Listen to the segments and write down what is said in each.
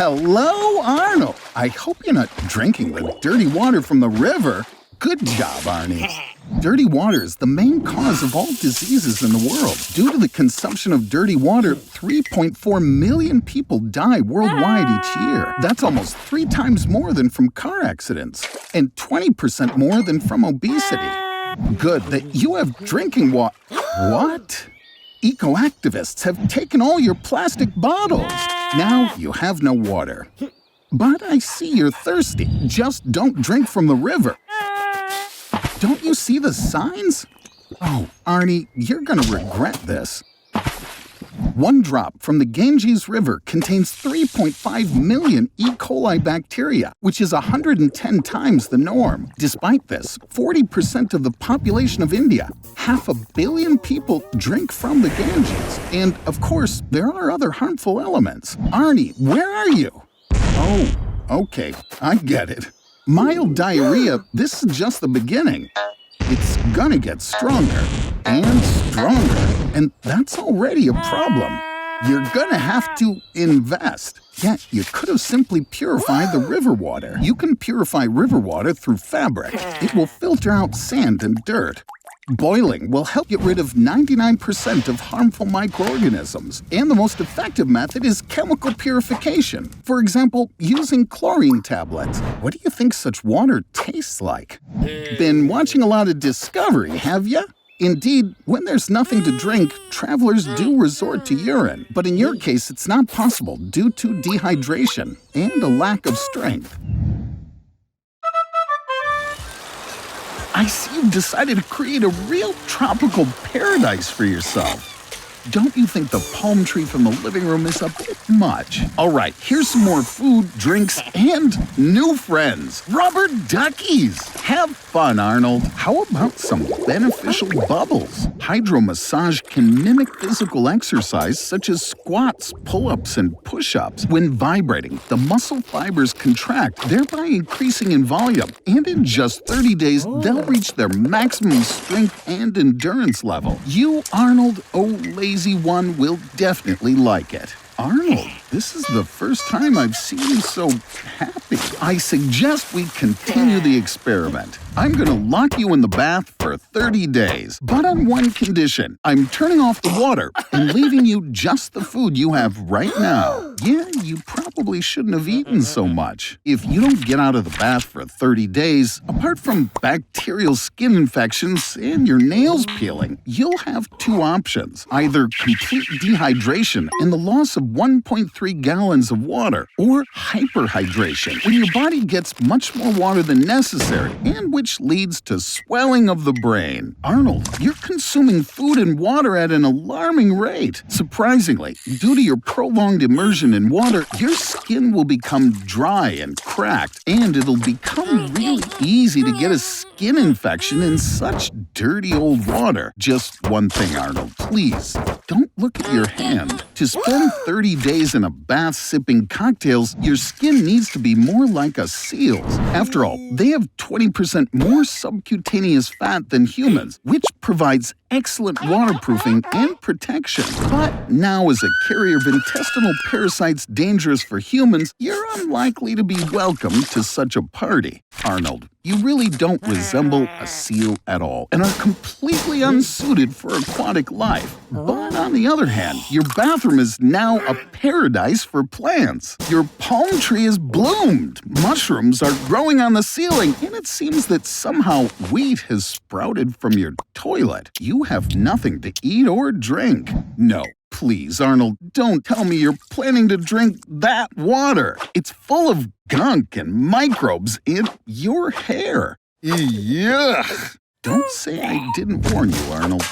Hello, Arnold. I hope you're not drinking the dirty water from the river. Good job, Arnie. Dirty water is the main cause of all diseases in the world. Due to the consumption of dirty water, 3.4 million people die worldwide each year. That's almost 3 times more than from car accidents, and 20% more than from obesity. Good that you have drinking water. What? Eco-activists have taken all your plastic bottles. Now you have no water. But I see you're thirsty. Just don't drink from the river. Don't you see the signs? Oh, Arnie, you're gonna regret this. 1 drop from the Ganges River contains 3.5 million E. coli bacteria, which is 110 times the norm. Despite this, 40% of the population of India, 500 million people, drink from the Ganges. And, of course, there are other harmful elements. Arnie, where are you? Oh, okay, I get it. Mild diarrhea, this is just the beginning. It's gonna get stronger and stronger, and that's already a problem. You're gonna have to invest. Yeah, you could have simply purified the river water. You can purify river water through fabric. It will filter out sand and dirt. Boiling will help get rid of 99% of harmful microorganisms. And the most effective method is chemical purification. For example, using chlorine tablets. What do you think such water tastes like? Been watching a lot of Discovery, have ya? Indeed, when there's nothing to drink, travelers do resort to urine. But in your case, it's not possible due to dehydration and a lack of strength. I see you've decided to create a real tropical paradise for yourself. Don't you think the palm tree from the living room is a bit much? All right, here's some more food, drinks, and new friends. Rubber duckies! Have fun, Arnold. How about some beneficial bubbles? Hydro massage can mimic physical exercise such as squats, pull-ups, and push-ups. When vibrating, the muscle fibers contract, thereby increasing in volume. And in just 30 days, they'll reach their maximum strength and endurance level. You, Arnold, lazy one, will definitely like it. Arnold, this is the first time I've seen you so happy. I suggest we continue the experiment. I'm gonna lock you in the bath for 30 days, but on one condition. I'm turning off the water and leaving you just the food you have right now. Yeah, you probably shouldn't have eaten so much. If you don't get out of the bath for 30 days, apart from bacterial skin infections and your nails peeling, you'll have 2 options. Either complete dehydration and the loss of 1.3 gallons of water, or hyperhydration, when your body gets much more water than necessary, and which leads to swelling of the brain. Arnold, you're consuming food and water at an alarming rate. Surprisingly, due to your prolonged immersion in water, your skin will become dry and cracked, and it'll become really easy to get a skin infection in such dirty old water. Just one thing, Arnold, please, don't look at your hand. To spend 30 days in a bath sipping cocktails, your skin needs to be more like a seal's. After all, they have 20% more subcutaneous fat than humans, which provides excellent waterproofing and protection. But now, as a carrier of intestinal parasites dangerous for humans, you're unlikely to be welcome to such a party. Arnold, you really don't resemble a seal at all and are completely unsuited for aquatic life. But on the other hand, your bathroom is now a paradise for plants. Your palm tree has bloomed. Mushrooms are growing on the ceiling, and it seems that somehow wheat has sprouted from your toilet. You have nothing to eat or drink. No. Please, Arnold, don't tell me you're planning to drink that water. It's full of gunk and microbes in your hair. Yuck! Don't say I didn't warn you, Arnold.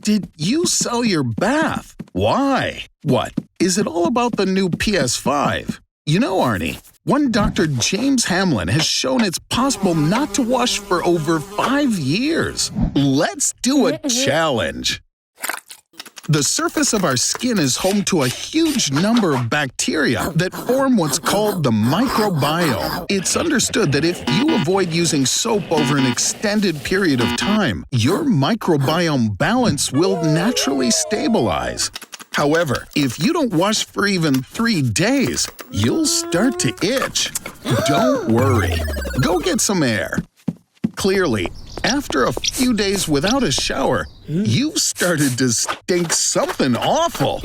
Did you sell your bath? Why? What? Is it all about the new PS5? You know, Arnie, one Dr. James Hamlin has shown it's possible not to wash for over 5 years. Let's do a challenge. The surface of our skin is home to a huge number of bacteria that form what's called the microbiome. It's understood that if you avoid using soap over an extended period of time, your microbiome balance will naturally stabilize. However, if you don't wash for even 3 days, you'll start to itch. Don't worry. Go get some air. Clearly, after a few days without a shower, you've started to stink something awful.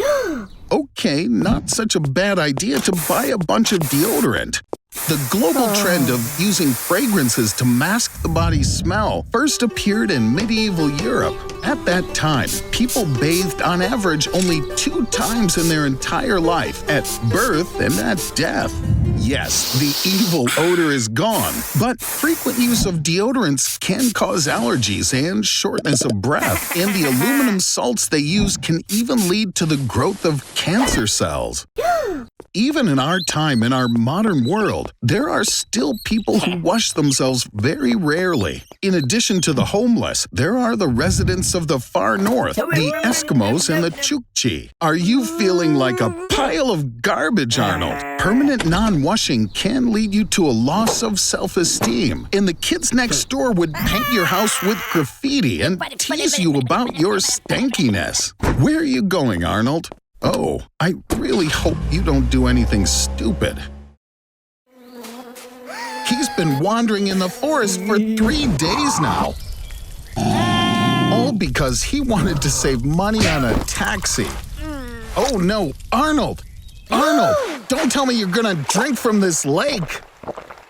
Okay, not such a bad idea to buy a bunch of deodorant. The global trend of using fragrances to mask the body's smell first appeared in medieval Europe. At that time, people bathed on average only 2 times in their entire life, at birth and at death. Yes, the evil odor is gone, but frequent use of deodorants can cause allergies and shortness of breath, and the aluminum salts they use can even lead to the growth of cancer cells. Even in our time, in our modern world, there are still people who wash themselves very rarely. In addition to the homeless, there are the residents of the far north, the Eskimos and the Chukchi. Are you feeling like a pile of garbage, Arnold? Permanent non-washing can lead you to a loss of self-esteem, and the kids next door would paint your house with graffiti and tease you about your stankiness. Where are you going, Arnold? Oh, I really hope you don't do anything stupid. He's been wandering in the forest for 3 days now. All because he wanted to save money on a taxi. Oh no, Arnold! Arnold, don't tell me you're gonna drink from this lake.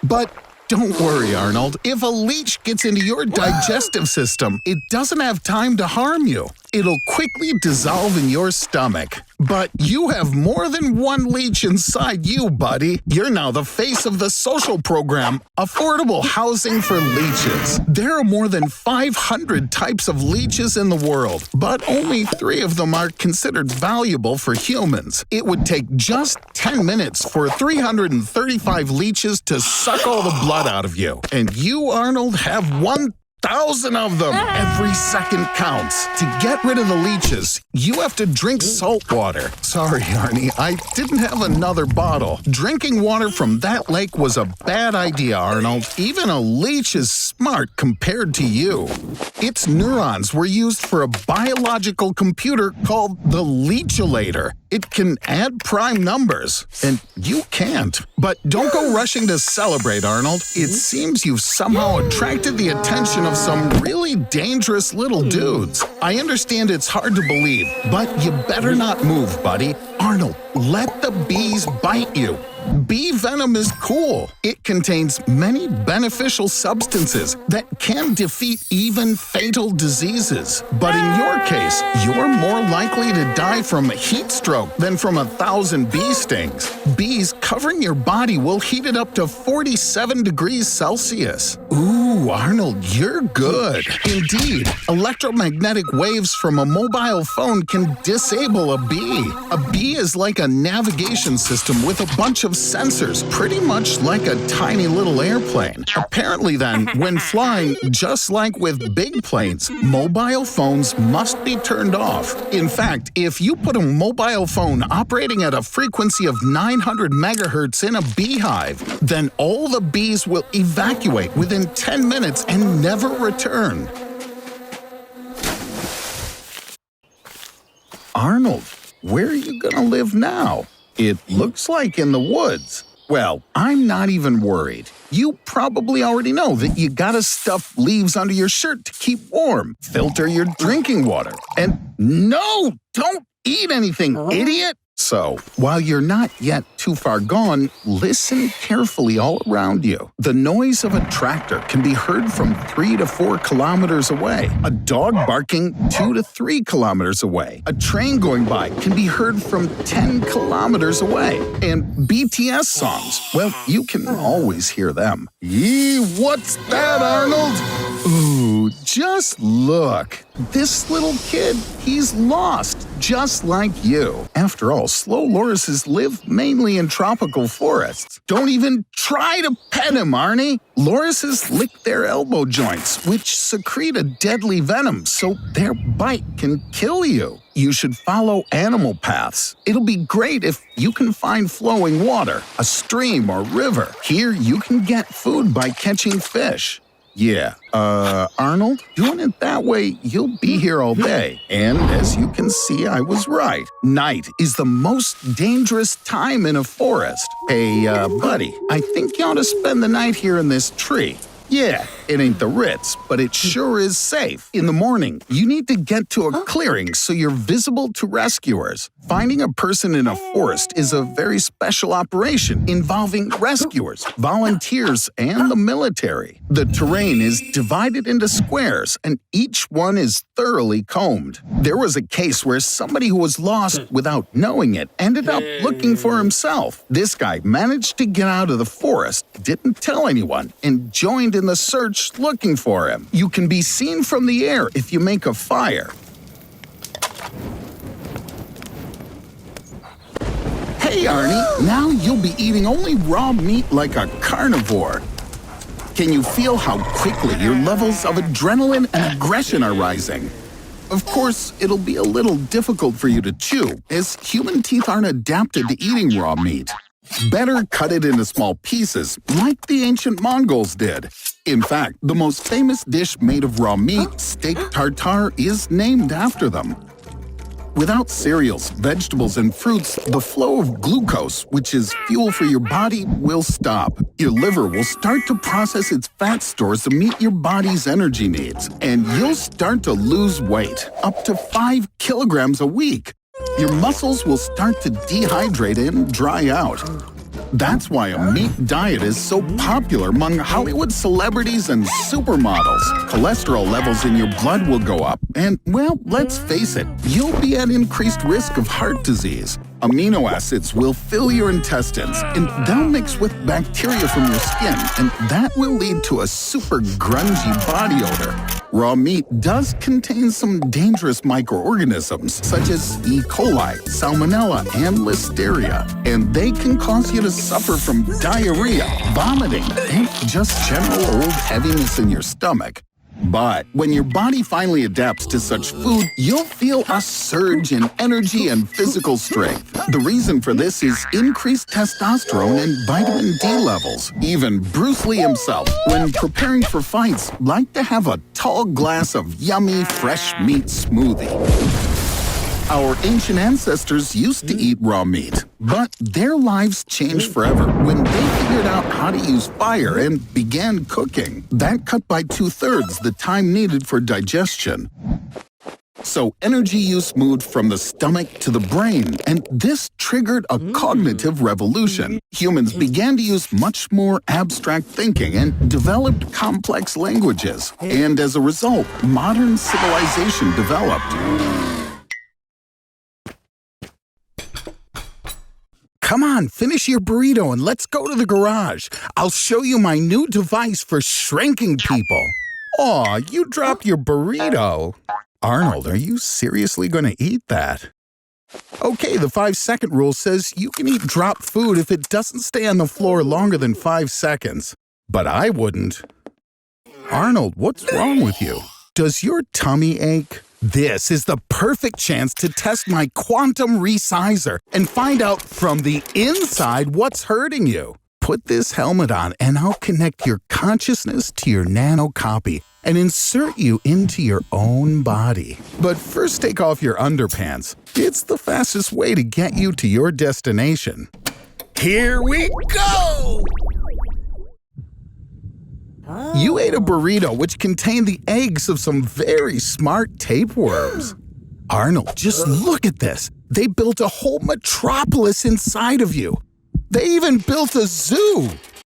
But don't worry, Arnold. If a leech gets into your digestive system, it doesn't have time to harm you. It'll quickly dissolve in your stomach. But you have more than one leech inside you, buddy. You're now the face of the social program, Affordable Housing for Leeches. There are more than 500 types of leeches in the world, but only 3 of them are considered valuable for humans. It would take just 10 minutes for 335 leeches to suck all the blood out of you. And you, Arnold, have 1,000 of them. Every second counts. To get rid of the leeches, you have to drink salt water. Sorry, Arnie, I didn't have another bottle. Drinking water from that lake was a bad idea, Arnold. Even a leech is smart compared to you. Its neurons were used for a biological computer called the leechulator. It can add prime numbers, and you can't. But don't go rushing to celebrate, Arnold. It seems you've somehow attracted the attention of some really dangerous little dudes. I understand it's hard to believe, but you better not move, buddy. Arnold, let the bees bite you. Bee venom is cool. It contains many beneficial substances that can defeat even fatal diseases. But in your case, you're more likely to die from a heat stroke than from 1,000 bee stings. Bees covering your body will heat it up to 47 degrees Celsius. Ooh, Arnold, you're good. Indeed, electromagnetic waves from a mobile phone can disable a bee. A bee is like a navigation system with a bunch of sensors, pretty much like a tiny little airplane. Apparently then, when flying, just like with big planes, mobile phones must be turned off. In fact, if you put a mobile phone operating at a frequency of 900 megahertz in a beehive, then all the bees will evacuate within 10 minutes and never return. Arnold, where are you gonna live now? It looks like in the woods. Well, I'm not even worried. You probably already know that you gotta stuff leaves under your shirt to keep warm, filter your drinking water, and no, don't eat anything, idiot! So, while you're not yet too far gone, listen carefully all around you. The noise of a tractor can be heard from 3 to 4 kilometers away. A dog barking 2 to 3 kilometers away. A train going by can be heard from 10 kilometers away. And BTS songs, well, you can always hear them. Yee, what's that, Arnold? Ooh, just look. This little kid, he's lost, just like you. After all, slow lorises live mainly in tropical forests. Don't even try to pet him, Arnie. Lorises lick their elbow joints, which secrete a deadly venom, so their bite can kill you. You should follow animal paths. It'll be great if you can find flowing water, a stream or river. Here, you can get food by catching fish. Yeah, Arnold, doing it that way, you'll be here all day. And as you can see, I was right. Night is the most dangerous time in a forest. Hey, buddy, I think you ought to spend the night here in this tree. Yeah, it ain't the Ritz, but it sure is safe. In the morning, you need to get to a clearing so you're visible to rescuers. Finding a person in a forest is a very special operation involving rescuers, volunteers, and the military. The terrain is divided into squares, and each one is thoroughly combed. There was a case where somebody who was lost without knowing it ended up looking for himself. This guy managed to get out of the forest, didn't tell anyone, and joined in the search looking for him. You can be seen from the air if you make a fire. Hey, Arnie, now you'll be eating only raw meat like a carnivore. Can you feel how quickly your levels of adrenaline and aggression are rising? Of course, it'll be a little difficult for you to chew, as human teeth aren't adapted to eating raw meat. Better cut it into small pieces, like the ancient Mongols did. In fact, the most famous dish made of raw meat, steak tartare, is named after them. Without cereals, vegetables, and fruits, the flow of glucose, which is fuel for your body, will stop. Your liver will start to process its fat stores to meet your body's energy needs, and you'll start to lose weight, up to 5 kilograms a week. Your muscles will start to dehydrate and dry out. That's why a meat diet is so popular among Hollywood celebrities and supermodels. Cholesterol levels in your blood will go up, and, well, let's face it, you'll be at increased risk of heart disease. Amino acids will fill your intestines, and they'll mix with bacteria from your skin, and that will lead to a super grungy body odor. Raw meat does contain some dangerous microorganisms, such as E. coli, salmonella, and listeria, and they can cause you to suffer from diarrhea, vomiting, and just general old heaviness in your stomach. But when your body finally adapts to such food, you'll feel a surge in energy and physical strength. The reason for this is increased testosterone and vitamin D levels. Even Bruce Lee himself, when preparing for fights, liked to have a tall glass of yummy, fresh meat smoothie. Our ancient ancestors used to eat raw meat, but their lives changed forever when they figured out how to use fire and began cooking. That cut by 2/3 the time needed for digestion. So energy use moved from the stomach to the brain, and this triggered a cognitive revolution. Humans began to use much more abstract thinking and developed complex languages. And as a result, modern civilization developed. Come on, finish your burrito and let's go to the garage. I'll show you my new device for shrinking people. Aw, you dropped your burrito. Arnold, are you seriously going to eat that? Okay, the 5-second rule says you can eat dropped food if it doesn't stay on the floor longer than 5 seconds. But I wouldn't. Arnold, what's wrong with you? Does your tummy ache? This is the perfect chance to test my quantum resizer and find out from the inside what's hurting you. Put this helmet on and I'll connect your consciousness to your nano copy and insert you into your own body. But first take off your underpants. It's the fastest way to get you to your destination. Here we go! You ate a burrito which contained the eggs of some very smart tapeworms. Arnold, just look at this. They built a whole metropolis inside of you. They even built a zoo.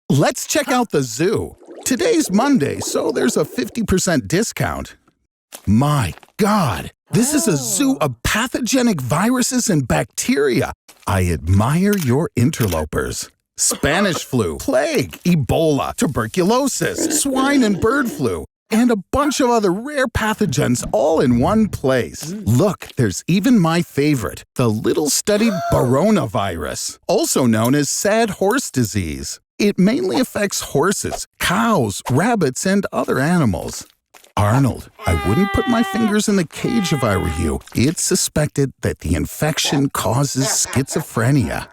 Let's check out the zoo. Today's Monday, so there's a 50% discount. My God, this is a zoo of pathogenic viruses and bacteria. I admire your interlopers. Spanish flu, plague, Ebola, tuberculosis, swine and bird flu, and a bunch of other rare pathogens all in one place. Look, there's even my favorite, the little studied coronavirus, also known as sad horse disease. It mainly affects horses, cows, rabbits, and other animals. Arnold, I wouldn't put my fingers in the cage if I were you. It's suspected that the infection causes schizophrenia.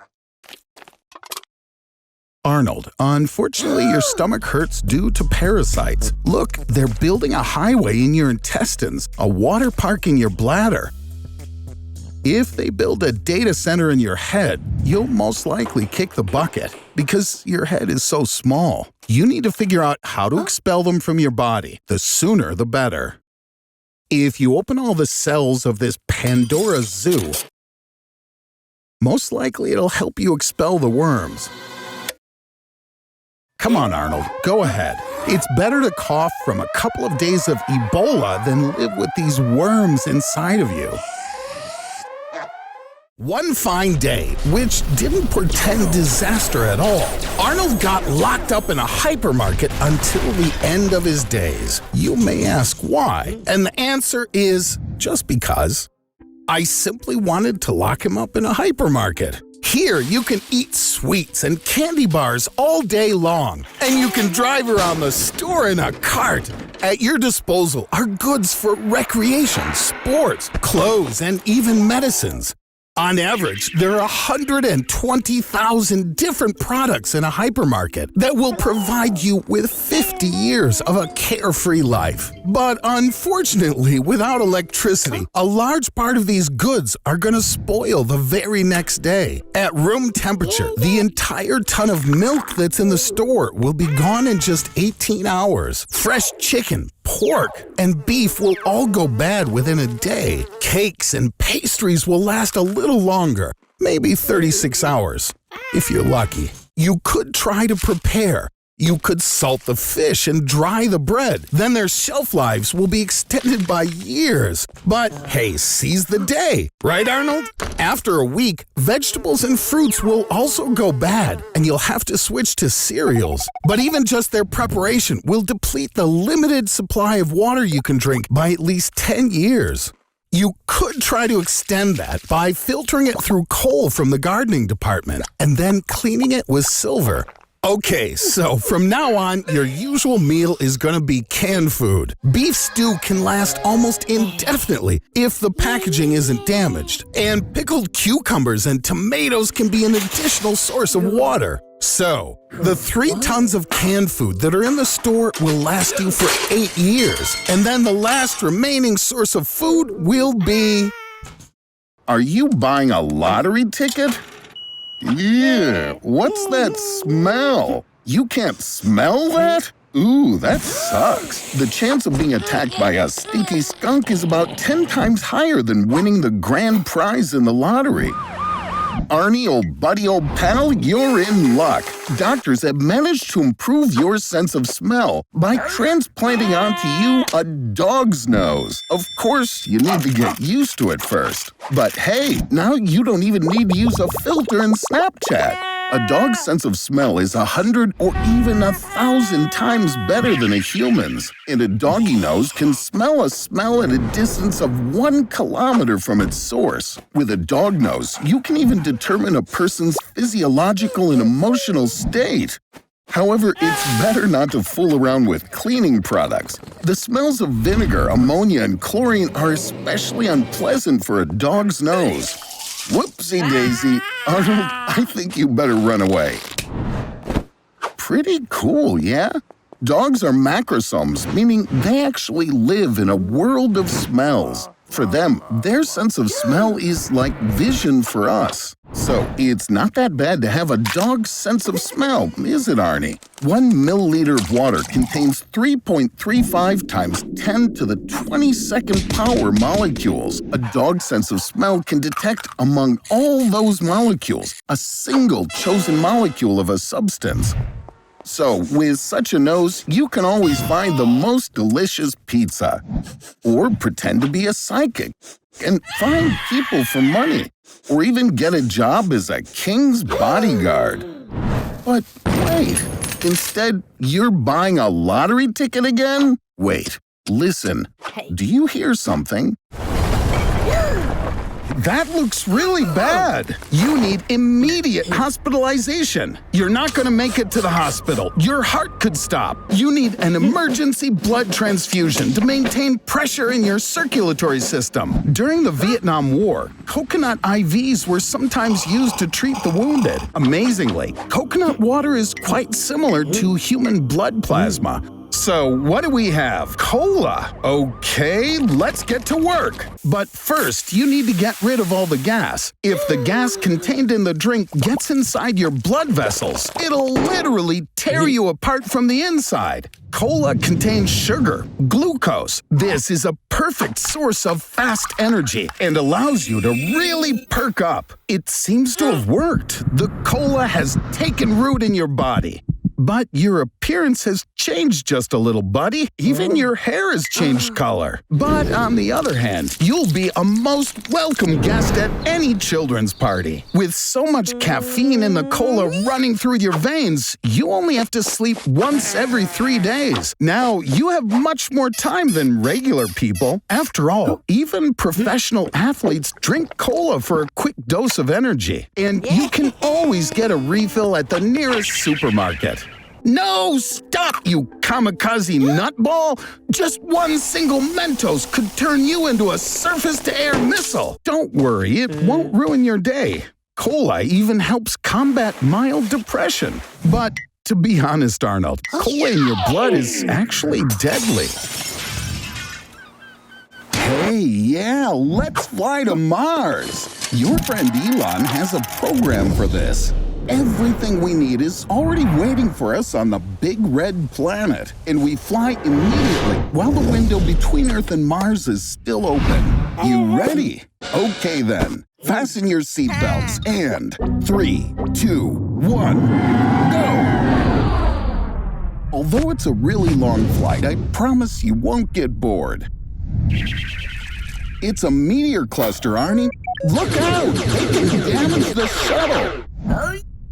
Arnold, unfortunately your stomach hurts due to parasites. Look, they're building a highway in your intestines, a water park in your bladder. If they build a data center in your head, you'll most likely kick the bucket because your head is so small. You need to figure out how to expel them from your body. The sooner, the better. If you open all the cells of this Pandora zoo, most likely it'll help you expel the worms. Come on, Arnold, go ahead. It's better to cough from a couple of days of Ebola than live with these worms inside of you. One fine day, which didn't portend disaster at all, Arnold got locked up in a hypermarket until the end of his days. You may ask why, and the answer is just because. I simply wanted to lock him up in a hypermarket. Here, you can eat sweets and candy bars all day long, and you can drive around the store in a cart. At your disposal are goods for recreation, sports, clothes, and even medicines. On average, there are 120,000 different products in a hypermarket that will provide you with 50 years of a carefree life. But unfortunately, without electricity, a large part of these goods are going to spoil the very next day. At room temperature, the entire ton of milk that's in the store will be gone in just 18 hours. Fresh chicken, pork, and beef will all go bad within a day. Cakes and pastries will last a little longer, maybe 36 hours, if you're lucky. You could try to prepare. You could salt the fish and dry the bread. Then their shelf lives will be extended by years. But hey, seize the day, right, Arnold? After a week, vegetables and fruits will also go bad, and you'll have to switch to cereals. But even just their preparation will deplete the limited supply of water you can drink by at least 10 years. You could try to extend that by filtering it through coal from the gardening department and then cleaning it with silver. Okay, so from now on, your usual meal is going to be canned food. Beef stew can last almost indefinitely if the packaging isn't damaged. And pickled cucumbers and tomatoes can be an additional source of water. So, the 3 tons of canned food that are in the store will last you for 8 years. And then the last remaining source of food will be... Are you buying a lottery ticket? Yeah, what's that smell? You can't smell that? Ooh, that sucks. The chance of being attacked by a stinky skunk is about 10 times higher than winning the grand prize in the lottery. Arnie, old buddy, old pal, you're in luck. Doctors have managed to improve your sense of smell by transplanting onto you a dog's nose. Of course, you need to get used to it first. But hey, now you don't even need to use a filter in Snapchat. A dog's sense of smell is 100 or even 1,000 times better than a human's. And a doggy nose can smell a smell at a distance of 1 kilometer from its source. With a dog nose, you can even determine a person's physiological and emotional state. However, it's better not to fool around with cleaning products. The smells of vinegar, ammonia, and chlorine are especially unpleasant for a dog's nose. Whoopsie-daisy. Arnold, I think you better run away. Pretty cool, yeah? Dogs are macrosomes, meaning they actually live in a world of smells. For them, their sense of smell is like vision for us. So it's not that bad to have a dog's sense of smell, is it, Arnie? 1 milliliter of water contains 3.35 times 10 to the 22nd power molecules. A dog's sense of smell can detect among all those molecules a single chosen molecule of a substance. So, with such a nose, you can always find the most delicious pizza. Or pretend to be a psychic and find people for money. Or even get a job as a king's bodyguard. But wait, instead, you're buying a lottery ticket again? Wait, listen, do you hear something? that looks really bad. You need immediate hospitalization. You're not going to make it to the hospital. Your heart could stop. You need an emergency blood transfusion to maintain pressure in your circulatory system. During the Vietnam War, coconut IVs were sometimes used to treat the wounded. Amazingly, coconut water is quite similar to human blood plasma. So what do we have? Cola. Okay, let's get to work. But first, you need to get rid of all the gas. If the gas contained in the drink gets inside your blood vessels, it'll literally tear you apart from the inside. Cola contains sugar, glucose. This is a perfect source of fast energy and allows you to really perk up. It seems to have worked. The cola has taken root in your body. But your appearance has changed just a little, buddy. Even your hair has changed color. But on the other hand, you'll be a most welcome guest at any children's party. With so much caffeine in the cola running through your veins, you only have to sleep once every 3 days. Now, you have much more time than regular people. After all, even professional athletes drink cola for a quick dose of energy. And you can always get a refill at the nearest supermarket. No, stop, you kamikaze nutball! Just one single Mentos could turn you into a surface-to-air missile. Don't worry, it won't ruin your day. Cola even helps combat mild depression. But to be honest, Arnold, cola in your blood is actually deadly. Hey, yeah, let's fly to Mars. Your friend Elon has a program for this. Everything we need is already waiting for us on the big red planet, and we fly immediately while the window between Earth and Mars is still open. You ready? Okay then, fasten your seatbelts and 3, 2, 1, go! Although it's a really long flight, I promise you won't get bored. It's a meteor cluster, Arnie. Look out! They can damage the shuttle!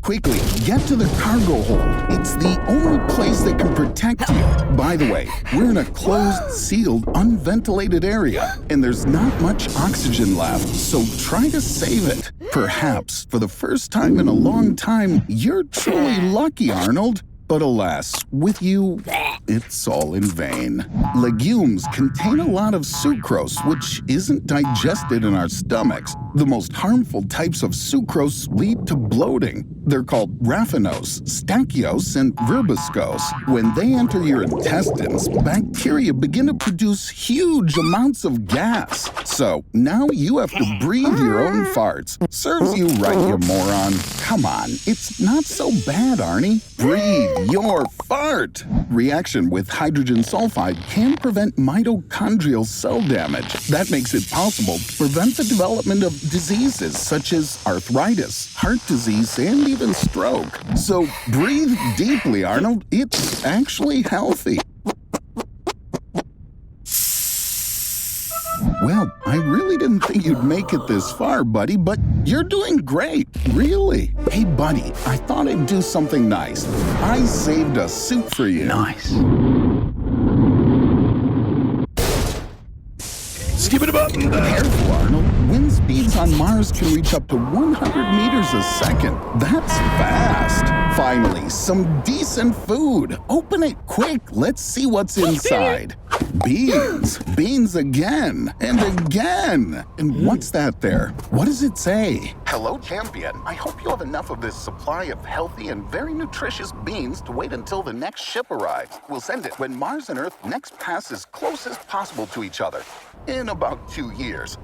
Quickly, get to the cargo hold. It's the only place that can protect you. By the way, we're in a closed, sealed, unventilated area, and there's not much oxygen left, so try to save it. Perhaps, for the first time in a long time, you're truly lucky, Arnold. But alas, with you, it's all in vain. Legumes contain a lot of sucrose, which isn't digested in our stomachs. The most harmful types of sucrose lead to bloating. They're called raffinose, stachyose, and verbiscose. When they enter your intestines, bacteria begin to produce huge amounts of gas. So now you have to breathe your own farts. Serves you right, you moron. Come on, it's not so bad, Arnie. Breathe your fart. Reaction with hydrogen sulfide can prevent mitochondrial cell damage. That makes it possible to prevent the development of diseases such as arthritis, heart disease, and even stroke. So breathe deeply, Arnold. It's actually healthy. Well, I really didn't think you'd make it this far, buddy, but you're doing great, really. Hey, buddy, I thought I'd do something nice. I saved a suit for you. Nice. Skip it up. Careful, Arnold. Wind speeds on Mars can reach up to 100 meters a second. That's fast. Finally, some decent food. Open it quick. Let's see what's inside. Beans. Beans again. And again. And what's that there? What does it say? Hello, champion. I hope you have enough of this supply of healthy and very nutritious beans to wait until the next ship arrives. We'll send it when Mars and Earth next pass as close as possible to each other. In about 2 years.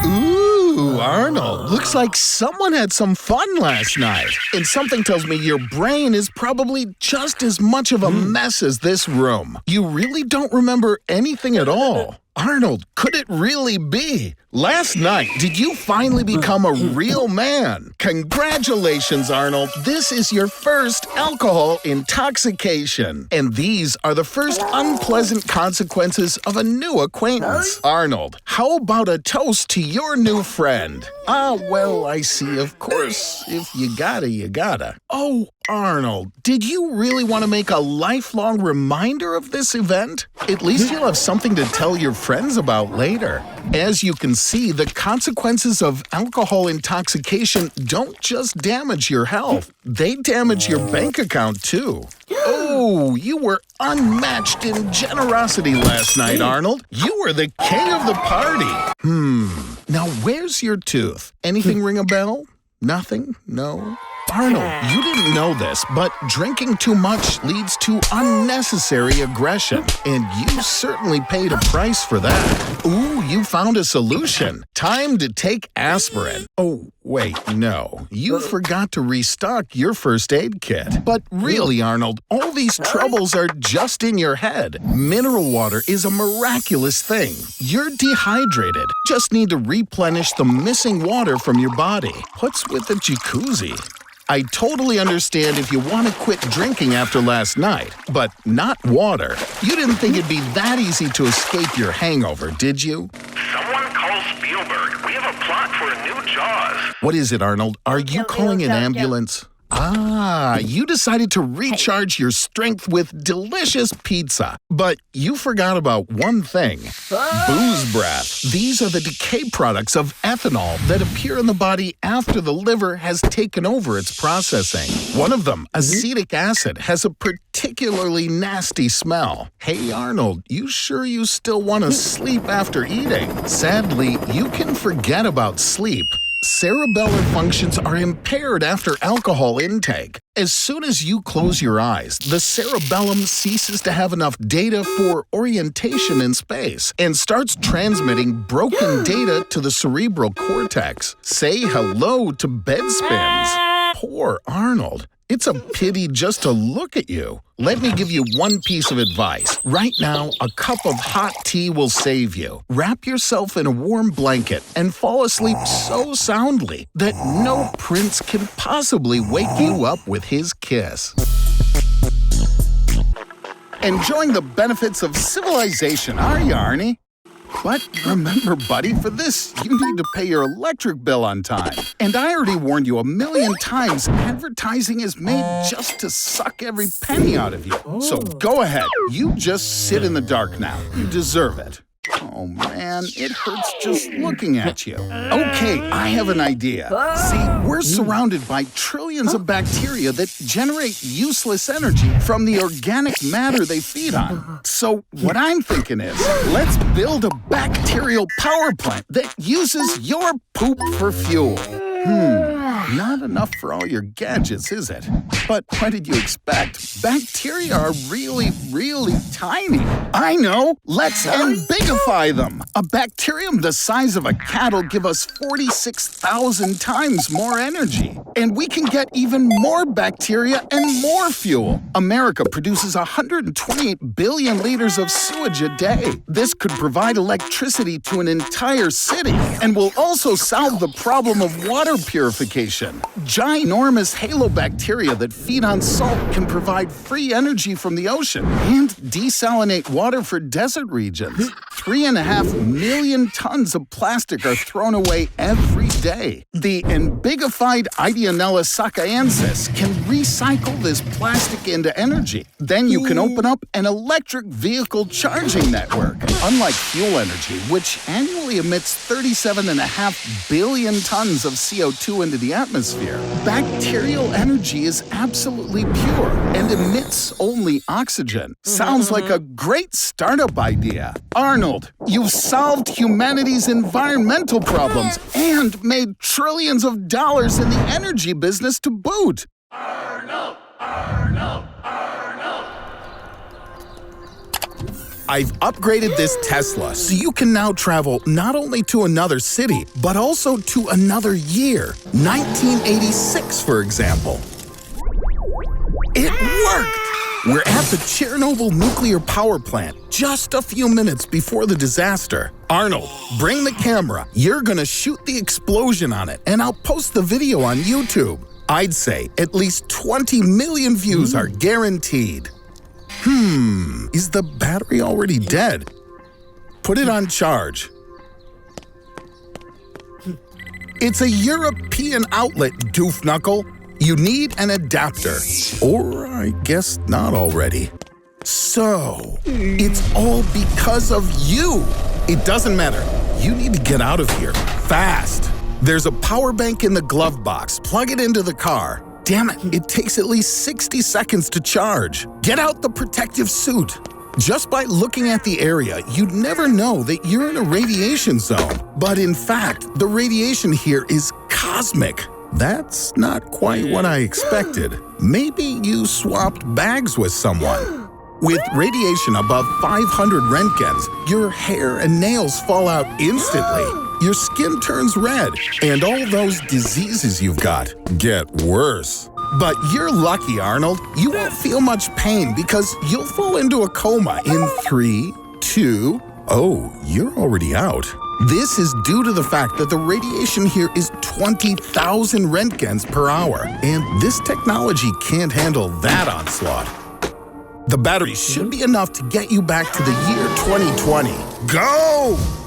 Ooh, Arnold, looks like someone had some fun last night. And something tells me your brain is probably just as much of a mess as this room. You really don't remember anything at all. Arnold, could it really be? Last night, did you finally become a real man? Congratulations, Arnold. This is your first alcohol intoxication. And these are the first unpleasant consequences of a new acquaintance. Arnold, how about a toast to your new friend? Well, I see. Of course, if you gotta, you gotta. Oh, Arnold, did you really want to make a lifelong reminder of this event? At least you'll have something to tell your friends about later. As you can see, the consequences of alcohol intoxication don't just damage your health, they damage your bank account too. Oh, you were unmatched in generosity last night, Arnold. You were the king of the party. Now where's your tooth? Anything ring a bell? Nothing? No? Arnold, you didn't know this, but drinking too much leads to unnecessary aggression, and you certainly paid a price for that. Ooh, you found a solution. Time to take aspirin. Oh, wait, no. You forgot to restock your first aid kit. But really, Arnold, all these troubles are just in your head. Mineral water is a miraculous thing. You're dehydrated. Just need to replenish the missing water from your body. What's with the jacuzzi? I totally understand if you want to quit drinking after last night, but not water. You didn't think it'd be that easy to escape your hangover, did you? Someone call Spielberg. We have a plot for a new Jaws. What is it, Arnold? Are you calling an ambulance? Ah, you decided to recharge your strength with delicious pizza. But you forgot about one thing. Booze breath. These are the decay products of ethanol that appear in the body after the liver has taken over its processing. One of them, acetic acid, has a particularly nasty smell. Hey, Arnold, you sure you still want to sleep after eating? Sadly, you can forget about sleep. Cerebellar functions are impaired after alcohol intake. As soon as you close your eyes, the cerebellum ceases to have enough data for orientation in space and starts transmitting broken data to the cerebral cortex. Say hello to bed spins. Poor Arnold. It's a pity just to look at you. Let me give you one piece of advice. Right now, a cup of hot tea will save you. Wrap yourself in a warm blanket and fall asleep so soundly that no prince can possibly wake you up with his kiss. Enjoying the benefits of civilization, are you, Arnie? But remember, buddy, for this, you need to pay your electric bill on time. And I already warned you 1,000,000 times, advertising is made just to suck every penny out of you. So go ahead, you just sit in the dark now. You deserve it. Oh man, it hurts just looking at you. Okay, I have an idea. See, we're surrounded by trillions of bacteria that generate useless energy from the organic matter they feed on. So what I'm thinking is, let's build a bacterial power plant that uses your poop for fuel. Not enough for all your gadgets, is it? But what did you expect? Bacteria are really, really tiny. I know! Let's embigify them! A bacterium the size of a cat will give us 46,000 times more energy. And we can get even more bacteria and more fuel. America produces 128 billion liters of sewage a day. This could provide electricity to an entire city and will also solve the problem of water purification. Ginormous halobacteria that feed on salt can provide free energy from the ocean and desalinate water for desert regions. 3.5 million tons of plastic are thrown away every day. The embigified Ideonella sacchaensis can recycle this plastic into energy. Then you can open up an electric vehicle charging network. Unlike fuel energy, which annually emits 37.5 billion tons of CO2 into the atmosphere, bacterial energy is absolutely pure and emits only oxygen. Sounds like a great startup idea. Arnold, you've solved humanity's environmental problems and made trillions of dollars in the energy business to boot. Arnold! Arnold! Arnold! I've upgraded this Tesla so you can now travel not only to another city, but also to another year. 1986, for example. It worked! We're at the Chernobyl nuclear power plant just a few minutes before the disaster. Arnold, bring the camera. You're gonna shoot the explosion on it, and I'll post the video on YouTube. I'd say at least 20 million views are guaranteed. Is the battery already dead? Put it on charge. It's a European outlet, doofknuckle. You need an adapter. Or I guess not already. So, it's all because of you. It doesn't matter. You need to get out of here, fast. There's a power bank in the glove box. Plug it into the car. Damn it, it takes at least 60 seconds to charge. Get out the protective suit. Just by looking at the area, you'd never know that you're in a radiation zone. But in fact, the radiation here is cosmic. That's not quite what I expected. Maybe you swapped bags with someone. With radiation above 500 roentgens, your hair and nails fall out instantly. Your skin turns red, and all those diseases you've got get worse. But you're lucky, Arnold. You won't feel much pain because you'll fall into a coma in 3, 2... Oh, you're already out. This is due to the fact that the radiation here is 20,000 roentgens per hour, and this technology can't handle that onslaught. The battery should be enough to get you back to the year 2020. Go!